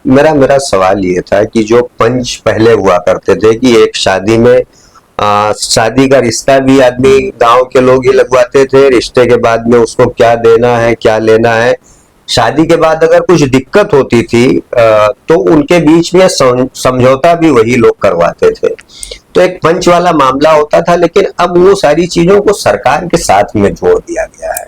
मेरा मेरा सवाल ये था कि जो पंच पहले हुआ करते थे कि एक शादी में शादी का रिश्ता भी आदमी गांव के लोग ही लगवाते थे, रिश्ते के बाद में उसको क्या देना है क्या लेना है, शादी के बाद अगर कुछ दिक्कत होती थी तो उनके बीच में समझौता भी वही लोग करवाते थे। तो एक पंच वाला मामला होता था, लेकिन अब वो सारी चीजों को सरकार के साथ में जोड़ दिया गया है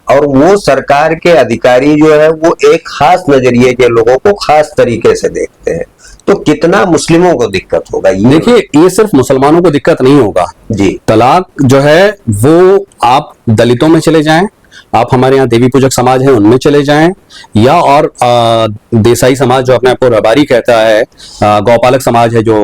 और वो सरकार के अधिकारी जो है वो एक खास नजरिए के लोगों को खास तरीके से देखते हैं। तो कितना मुस्लिमों को दिक्कत होगा? ये देखिए, ये सिर्फ मुसलमानों को दिक्कत नहीं होगा जी। तलाक जो है वो आप दलितों में चले जाएं, आप हमारे यहाँ देवी पूजक समाज है उनमें चले जाएं, या और देसाई समाज जो अपने आप को रबारी कहता है, गौपालक समाज है जो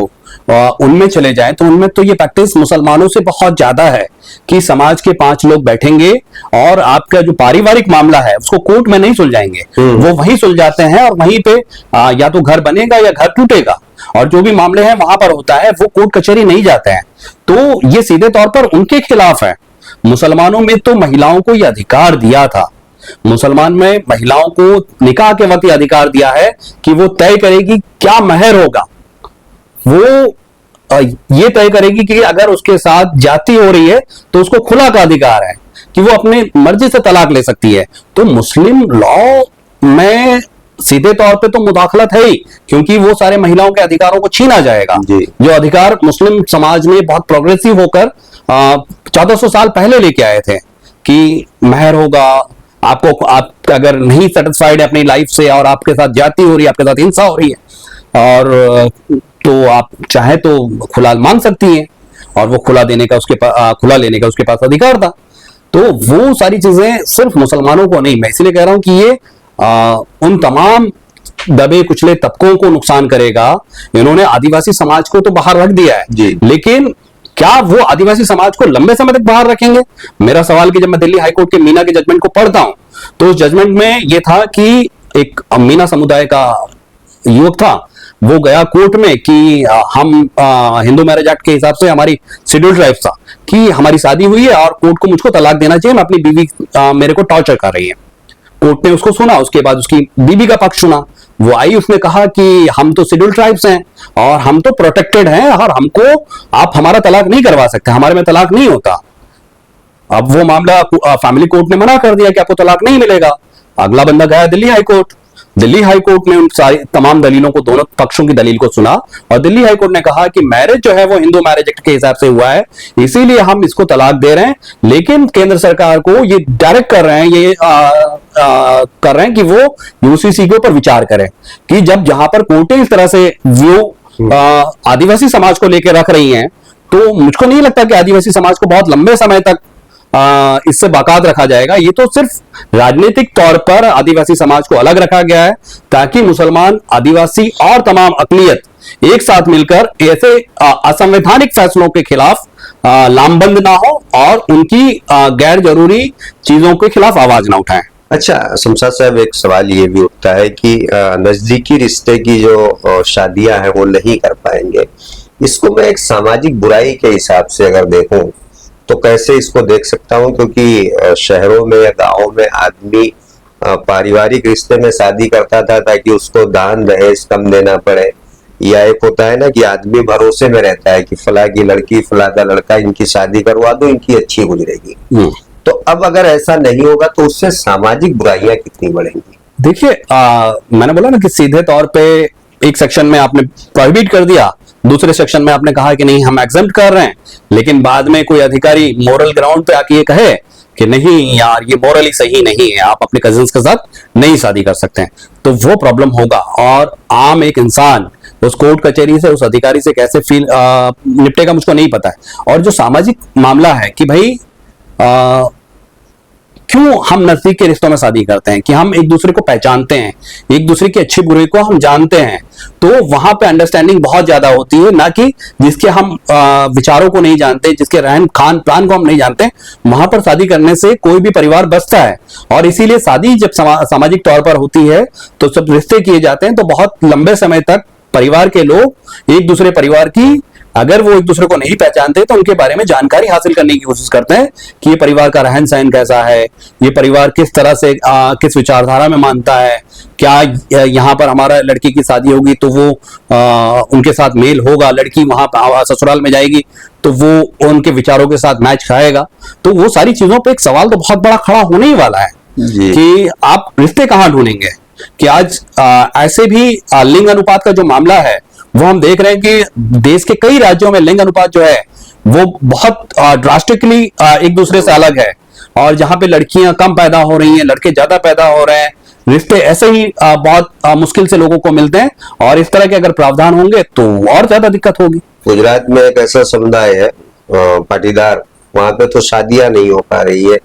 उनमें चले जाएं, तो उनमें तो ये प्रैक्टिस मुसलमानों से बहुत ज्यादा है कि समाज के 5 लोग बैठेंगे और आपका जो पारिवारिक मामला है उसको कोर्ट में नहीं सुलझाएंगे, वो वहीं सुलझाते हैं और वहीं पे या तो घर बनेगा या घर टूटेगा, और जो भी मामले हैं वहां पर होता है, वो कोर्ट कचहरी नहीं जाते हैं। तो ये सीधे तौर पर उनके खिलाफ है। मुसलमानों में तो महिलाओं को यह अधिकार दिया था, मुसलमान में महिलाओं को निकाह के वक्त यह अधिकार दिया है कि वो तय करेगी क्या महर होगा, वो ये तय करेगी कि अगर उसके साथ जाति हो रही है तो उसको खुला का अधिकार है कि वो अपने मर्जी से तलाक ले सकती है। तो मुस्लिम लॉ में सीधे तौर पे तो मुदाखलत है ही, क्योंकि वो सारे महिलाओं के अधिकारों को छीना जाएगा। जो अधिकार मुस्लिम समाज में बहुत प्रोग्रेसिव होकर 1400 साल पहले लेके आए थे कि महर होगा, आपको आप अगर नहीं सेटिस्फाइड है अपनी लाइफ से और आपके साथ जाति हो रही है, आपके साथ हिंसा हो रही है, और तो आप चाहे तो खुला मांग सकती हैं, और वो खुला देने का खुला लेने का उसके पास अधिकार था। तो वो सारी चीजें सिर्फ मुसलमानों को नहीं, मैं इसलिए कह रहा हूं कि ये उन तमाम दबे कुचले तबकों को नुकसान करेगा। इन्होंने आदिवासी समाज को तो बाहर रख दिया है, लेकिन क्या वो आदिवासी समाज को लंबे समय तक बाहर रखेंगे? मेरा सवाल कि जब मैं दिल्ली हाईकोर्ट के मीना के जजमेंट को पढ़ता हूं तो उस जजमेंट में यह था कि एक मीना समुदाय का युवक था, वो गया कोर्ट में कि हम हिंदू मैरिज एक्ट के हिसाब से हमारी शेड्यूल ट्राइब था कि हमारी शादी हुई है और कोर्ट को मुझको तलाक देना चाहिए, मैं अपनी बीवी मेरे को टॉर्चर कर रही है। कोर्ट ने उसको सुना, उसके बाद उसकी बीवी का पक्ष सुना, वो आई, उसने कहा कि हम तो शेड्यूल ट्राइब्स हैं और हम तो प्रोटेक्टेड हैं और हमको आप हमारा तलाक नहीं करवा सकते, हमारे में तलाक नहीं होता। अब वो मामला फैमिली कोर्ट ने मना कर दिया कि आपको तलाक नहीं मिलेगा। अगला बंदा गया दिल्ली हाईकोर्ट, दिल्ली हाईकोर्ट ने उन सारी तमाम दलीलों को, दोनों पक्षों की दलील को सुना और दिल्ली हाईकोर्ट ने कहा कि मैरिज जो है वो हिंदू मैरिज एक्ट के हिसाब से हुआ है, इसीलिए हम इसको तलाक दे रहे हैं, लेकिन केंद्र सरकार को ये डायरेक्ट कर रहे हैं, ये कर रहे हैं कि वो यूसीसी के ऊपर विचार करें कि जब जहां पर कोर्टें इस तरह से व्यू आदिवासी समाज को लेकर रख रही हैं, तो मुझको नहीं लगता कि आदिवासी समाज को बहुत लंबे समय तक इससे बाकात रखा जाएगा। ये तो सिर्फ राजनीतिक तौर पर आदिवासी समाज को अलग रखा गया है ताकि मुसलमान, आदिवासी और तमाम अकलियत एक साथ मिलकर ऐसे असंवैधानिक फैसलों के खिलाफ लामबंद ना हो और उनकी गैर जरूरी चीजों के खिलाफ आवाज ना उठाएं। अच्छा शमशाद साहब, एक सवाल ये भी उठता है कि नजदीकी रिश्ते की जो शादियां हैं वो नहीं कर पाएंगे, इसको मैं एक सामाजिक बुराई के हिसाब से अगर देखूं तो कैसे इसको देख सकता हूं? क्योंकि शहरों में या गाँव में आदमी पारिवारिक रिश्ते में शादी करता था ताकि उसको दान दहेज कम देना पड़े, या एक होता है ना कि आदमी भरोसे में रहता है कि फला की लड़की फला का लड़का, इनकी शादी करवा दो, इनकी अच्छी गुजरेगी। तो अब अगर ऐसा नहीं होगा तो उससे सामाजिक बुराइयां कितनी बढ़ेंगी? देखिए, मैंने बोला ना कि सीधे तौर पे एक सेक्शन में आपने प्रोहिबिट कर दिया, दूसरे सेक्शन में आपने कहा कि नहीं हम एग्जेम्प्ट कर रहे हैं, लेकिन बाद में कोई अधिकारी मोरल ग्राउंड पे आके ये कहे कि नहीं यार ये मोरली सही नहीं है, आप अपने कजिन्स के साथ नहीं शादी कर सकते हैं, तो वो प्रॉब्लम होगा। और आम एक इंसान उस कोर्ट कचहरी से, उस अधिकारी से कैसे निपटेगा मुझको नहीं पता है। और जो सामाजिक मामला है कि भाई क्यों हम नजदीक के रिश्तों में शादी करते हैं कि हम एक दूसरे को पहचानते हैं, एक दूसरे की अच्छी बुराई को हम जानते हैं, तो वहां पे अंडरस्टैंडिंग बहुत ज्यादा होती है, ना कि जिसके हम विचारों को नहीं जानते, जिसके रहन खान प्लान को हम नहीं जानते, वहां पर शादी करने से कोई भी परिवार बचता है। और इसीलिए शादी जब सामाजिक तौर पर होती है तो सब रिश्ते किए जाते हैं, तो बहुत लंबे समय तक परिवार के लोग एक दूसरे परिवार की अगर वो एक दूसरे को नहीं पहचानते तो उनके बारे में जानकारी हासिल करने की कोशिश करते हैं कि ये परिवार का रहन सहन कैसा है, ये परिवार किस तरह से किस विचारधारा में मानता है, क्या यहाँ पर हमारा लड़की की शादी होगी तो वो उनके साथ मेल होगा, लड़की वहां ससुराल में जाएगी तो वो उनके विचारों के साथ मैच खाएगा। तो वो सारी चीजों पे एक सवाल तो बहुत बड़ा खड़ा होने ही वाला है कि आप रिश्ते कहाँ ढूंढेंगे। कि आज ऐसे भी लिंग अनुपात का जो मामला है वो हम देख रहे हैं कि देश के कई राज्यों में लिंग अनुपात जो है वो बहुत ड्रास्टिकली एक दूसरे से अलग है, और जहां पे लड़कियां कम पैदा हो रही हैं, लड़के ज्यादा पैदा हो रहे हैं, रिश्ते ऐसे ही बहुत मुश्किल से लोगों को मिलते हैं, और इस तरह के अगर प्रावधान होंगे तो और ज्यादा दिक्कत होगी। गुजरात में एक ऐसा समुदाय है पाटीदार, वहां पे तो शादियां नहीं हो पा रही है।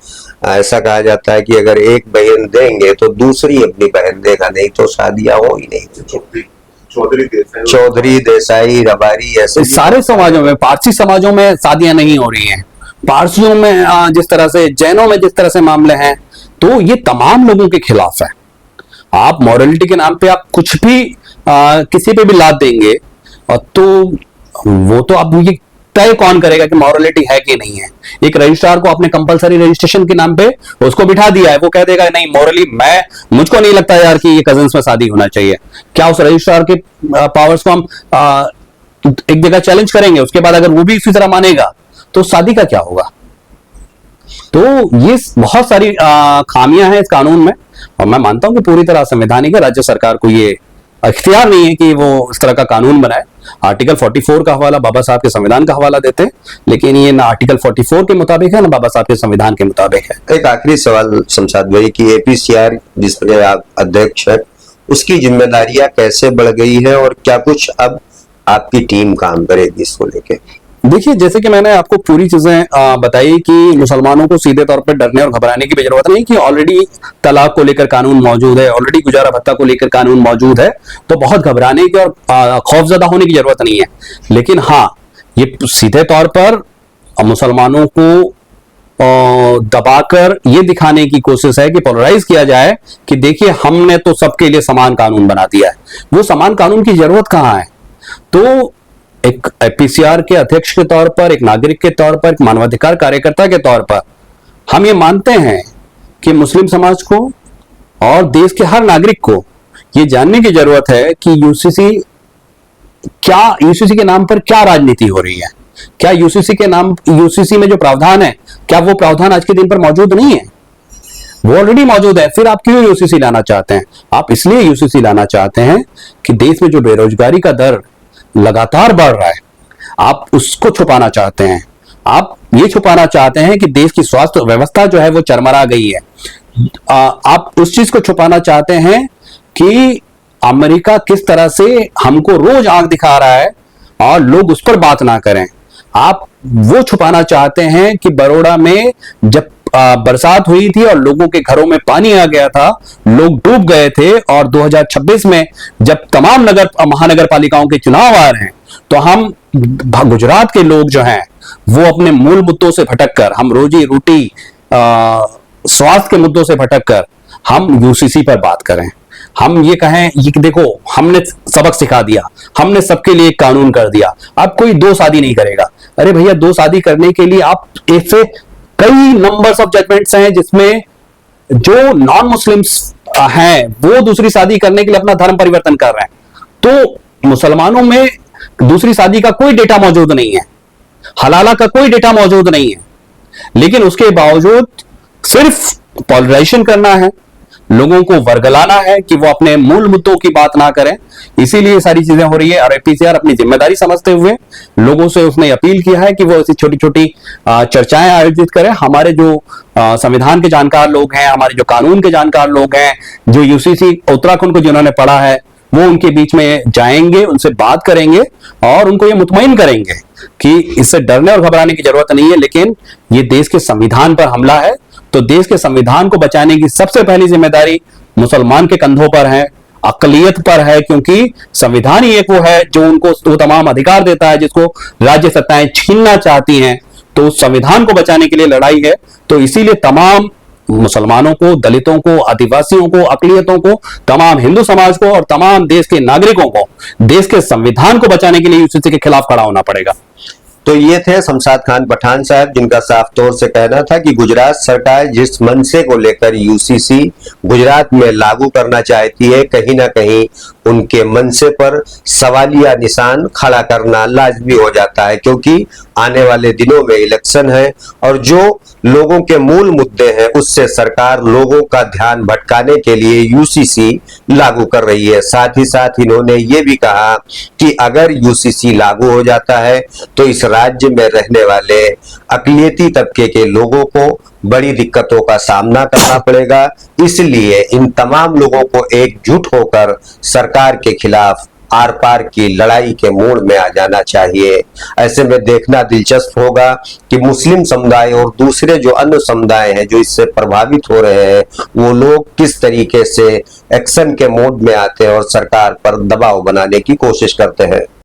ऐसा कहा जाता है कि अगर एक बहन देंगे तो दूसरी अपनी बहन देगा, नहीं तो शादियां हो ही नहीं। चौधरी देसाई रबारी ऐसे सारे समाजों में, पारसी समाजों में शादियां नहीं हो रही हैं, पारसियों में जिस तरह से, जैनों में जिस तरह से मामले हैं, तो ये तमाम लोगों के खिलाफ है। आप मॉरलिटी के नाम पे आप कुछ भी किसी पे भी लाद देंगे, और तो वो तो अब ये तय कौन करेगा कि मॉरलिटी है कि नहीं है। एक रजिस्ट्रार को आपने कंपलसरी रजिस्ट्रेशन के नाम पे उसको बिठा दिया है, वो कह देगा नहीं मॉरली मुझको नहीं लगता यार कि ये कजिन्स में शादी होना चाहिए। क्या उस रजिस्ट्रार के पावर्स को हम एक जगह चैलेंज करेंगे, उसके बाद अगर वो भी इसी तरह मानेगा तो शादी का क्या होगा। तो ये बहुत सारी खामियां हैं इस कानून में, और मैं मानता हूं कि पूरी तरह संवैधानिक है। राज्य सरकार को ये इख्तियार नहीं है कि वो इस तरह का कानून बनाए। आर्टिकल 44 का हवाला बाबा साहब के संविधान का हवाला देते हैं, लेकिन ये ना आर्टिकल 44 के मुताबिक है ना बाबा साहब के संविधान के मुताबिक है। एक आखिरी सवाल शमशाद भाई की APCR जिसमें आप अध्यक्ष है, उसकी जिम्मेदारियां कैसे बढ़ गई है और क्या कुछ अब आपकी टीम काम करेगी इसको लेके? देखिए, जैसे कि मैंने आपको पूरी चीजें बताई कि मुसलमानों को सीधे तौर पर डरने और घबराने की भी जरूरत नहीं, कि ऑलरेडी तलाक को लेकर कानून मौजूद है, ऑलरेडी गुजारा भत्ता को लेकर कानून मौजूद है, तो बहुत घबराने की और खौफजदा होने की जरूरत नहीं है। लेकिन हाँ, ये सीधे तौर पर मुसलमानों को दबाकर ये दिखाने की कोशिश है कि पोलराइज किया जाए कि देखिए हमने तो सबके लिए समान कानून बना दिया है। वो समान कानून की जरूरत कहाँ है। तो एक APCR के अध्यक्ष के तौर पर, एक नागरिक के तौर पर, एक मानवाधिकार कार्यकर्ता के तौर पर हम ये मानते हैं कि मुस्लिम समाज को और देश के हर नागरिक को ये जानने की जरूरत है कि यूसीसी के नाम पर क्या राजनीति हो रही है। क्या यूसीसी में जो प्रावधान है, क्या वो प्रावधान आज के दिन पर मौजूद नहीं है? वो ऑलरेडी मौजूद है। फिर आप क्यों यूसीसी लाना चाहते हैं? आप इसलिए यूसीसी लाना चाहते हैं कि देश में जो बेरोजगारी का दर लगातार बढ़ रहा है, आप उसको छुपाना चाहते हैं। आप ये छुपाना चाहते हैं कि देश की स्वास्थ्य व्यवस्था जो है वो चरमरा गई है। आप उस चीज को छुपाना चाहते हैं कि अमेरिका किस तरह से हमको रोज आंख दिखा रहा है और लोग उस पर बात ना करें। आप वो छुपाना चाहते हैं कि बड़ौदा में जब बरसात हुई थी और लोगों के घरों में पानी आ गया था, लोग डूब गए थे, और 2026 में जब तमाम महानगर पालिकाओं के चुनाव आ रहे हैं तो हम गुजरात के लोग जो हैं वो अपने मूल मुद्दों से भटककर, हम रोजी रोटी स्वास्थ्य के मुद्दों से भटककर हम यूसीसी पर बात करें। हम ये कहें ये देखो हमने सबक सिखा दिया, हमने सबके लिए एक कानून कर दिया, अब कोई दो शादी नहीं करेगा। अरे भैया, दो शादी करने के लिए आप ऐसे कई नंबर्स ऑफ जजमेंट्स हैं जिसमें जो नॉन मुस्लिम्स हैं वो दूसरी शादी करने के लिए अपना धर्म परिवर्तन कर रहे हैं। तो मुसलमानों में दूसरी शादी का कोई डेटा मौजूद नहीं है, हलाला का कोई डेटा मौजूद नहीं है, लेकिन उसके बावजूद सिर्फ पॉलराइजेशन करना है, लोगों को वर्गलाना है कि वो अपने मूल मुद्दों की बात ना करें। इसीलिए सारी चीजें हो रही है। और APCR अपनी जिम्मेदारी समझते हुए लोगों से उसने अपील किया है कि वो ऐसी छोटी छोटी चर्चाएं आयोजित करें। हमारे जो संविधान के जानकार लोग हैं, हमारे जो कानून के जानकार लोग हैं, जो यूसीसी उत्तराखंड को जिन्होंने पढ़ा है, वो उनके बीच में जाएंगे, उनसे बात करेंगे और उनको ये मुतमईन करेंगे कि इससे डरने और घबराने की जरूरत नहीं है। लेकिन ये देश के संविधान पर हमला है, तो देश के संविधान को बचाने की सबसे पहली जिम्मेदारी मुसलमान के कंधों पर है, अकलियत पर है, क्योंकि संविधान ही एक वो है जो उनको वो तमाम अधिकार देता है जिसको राज्य सत्ताएं छीनना चाहती हैं। तो उस संविधान को बचाने के लिए लड़ाई है। तो इसीलिए तमाम मुसलमानों को, दलितों को, आदिवासियों को, अकलियतों को, तमाम हिंदू समाज को और तमाम देश के नागरिकों को देश के संविधान को बचाने के लिए यूसीसी के खिलाफ खड़ा होना पड़ेगा। तो ये थे शमशाद खान पठान साहब, जिनका साफ तौर से कहना था कि गुजरात सरकार जिस मनसे को लेकर यूसीसी गुजरात में लागू करना चाहती है, कहीं ना कहीं उनके मनसे पर सवालिया निशान खड़ा करना लाजमी हो जाता है, क्योंकि आने वाले दिनों में इलेक्शन है और जो लोगों के मूल मुद्दे हैं उससे सरकार लोगों का ध्यान भटकाने के लिए यूसीसी लागू कर रही है। साथ ही साथ इन्होंने ये भी कहा कि अगर यूसीसी लागू हो जाता है तो इस राज्य में रहने वाले अकलियती तबके के लोगों को बड़ी दिक्कतों का सामना करना पड़ेगा। इसलिए इन तमाम लोगों को एकजुट होकर सरकार के खिलाफ आर पार की लड़ाई के मोड़ में आ जाना चाहिए। ऐसे में देखना दिलचस्प होगा कि मुस्लिम समुदाय और दूसरे जो अन्य समुदाय हैं जो इससे प्रभावित हो रहे हैं, वो लोग किस तरीके से एक्शन के मोड में आते हैं और सरकार पर दबाव बनाने की कोशिश करते हैं।